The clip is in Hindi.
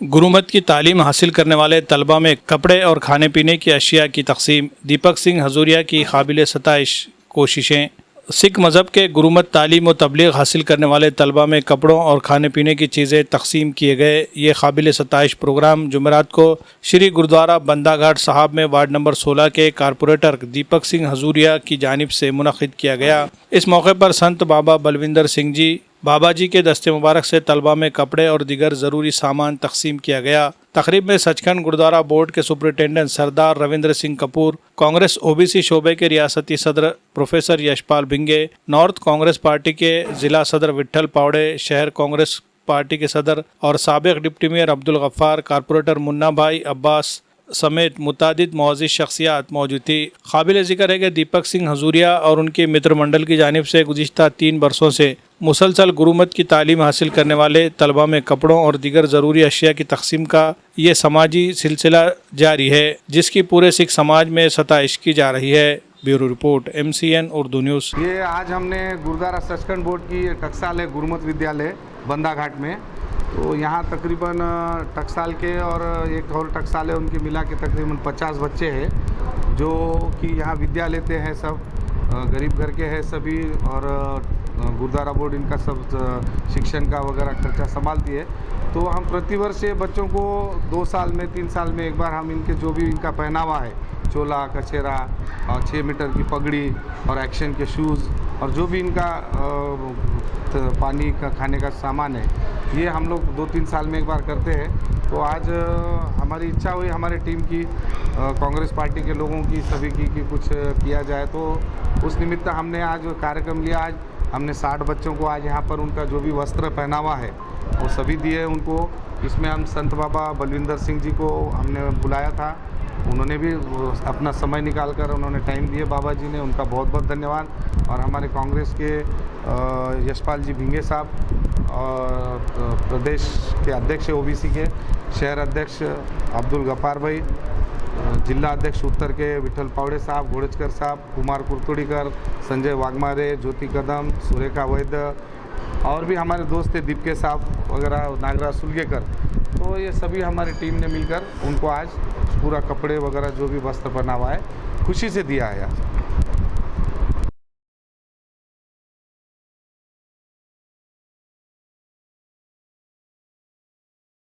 गुरुमत की तालीम हासिल करने वाले तलबा में कपड़े और खाने पीने की अशिया की तकसीम। दीपक सिंह हजूरिया की काबिल सताइश कोशिशें। सिख मज़हब के गुरुमत तालीम व तबलीग हासिल करने वाले तलबा में कपड़ों और खाने पीने की चीज़ें तकसीम किए गए। ये काबिल सताइश प्रोग्राम जुमेरात को श्री गुरुद्वारा बंदा घाट साहब में वार्ड नंबर 16 के कारपोरेटर दीपक सिंह हजूरिया की जानिब से मुनक़िद किया गया। इस मौके पर संत बाबा बलविंदर सिंह जी बाबा जी के दस्ते मुबारक से तलबा में कपड़े और दीगर ज़रूरी सामान तकसीम किया गया। तकरीब में सचखंड गुरुद्वारा बोर्ड के सुपरिटेंडेंट सरदार रविंद्र सिंह कपूर, कांग्रेस ओबीसी शोबे के रियासती सदर professor Yashpal Bhinge, north Congress party के ज़िला सदर विट्ठल पावड़े, शहर कांग्रेस पार्टी के सदर और साबिक deputy mayor Abdul Gaffar, corporator Munna Bhai Abbas समेत मुतादिद मुअज़्ज़िज़ शख्सियात मौजूद थी। काबिल ज़िक्र है कि दीपक सिंह हजूरिया और उनके मित्र मंडल की जानिब से गुज़िश्ता 3 बरसों से मुसलसल गुरुमत की तालीम हासिल करने वाले तलबा में कपड़ों और दीगर ज़रूरी अशिया की तकसीम का ये समाजी सिलसिला जारी है, जिसकी पूरे सिख समाज में सताइश की जा रही है। Bureau report MCN Urdu news. ये आज हमने गुरुद्वारा सचखंड बोर्ड की टकसाल है गुरुमत विद्यालय बंदा घाट में, तो यहाँ तकरीबन टकसाल के और एक और टकसाल है उनके मिला के तकरीबन 50 बच्चे हैं जो कि यहाँ विद्या लेते हैं। सब गरीब घर के हैं सभी, और गुरुद्वारा बोर्ड इनका सब शिक्षण का वगैरह खर्चा संभालती है। तो हम प्रतिवर्ष बच्चों को 2 साल में 3 साल में एक बार हम इनके जो भी इनका पहनावा है, चोला कचेरा और 6 मीटर की पगड़ी और एक्शन के शूज़ और जो भी इनका पानी का खाने का सामान है, ये हम लोग 2-3 साल में एक बार करते हैं। तो आज हमारी इच्छा हुई हमारे टीम की, कांग्रेस पार्टी के लोगों की, सभी की कि कुछ किया जाए, तो उस निमित्त हमने आज कार्यक्रम लिया। आज हमने 60 बच्चों को आज यहाँ पर उनका जो भी वस्त्र पहनावा है वो सभी दिए उनको। इसमें हम संत बाबा बलविंदर सिंह जी को हमने बुलाया था, उन्होंने भी अपना समय निकाल कर उन्होंने टाइम दिए बाबा जी ने, उनका बहुत बहुत धन्यवाद। और हमारे कांग्रेस के यशपाल जी भिंगे साहब और प्रदेश के अध्यक्ष ओबीसी के, शहर अध्यक्ष अब्दुल गफ्फार भाई, जिला अध्यक्ष उत्तर के विट्ठल पावड़े साहब, घोड़चकर साहब, कुमार कुर्तुड़ीकर, संजय वाघमारे, ज्योति कदम, सुरेखा वैद्य और भी हमारे दोस्त थे दीपके साहब वगैरह, नागराज सुलगेकर। तो ये सभी हमारी टीम ने मिलकर उनको आज पूरा कपड़े वगैरह जो भी वस्त्र पहना हुआ है खुशी से दिया है आज।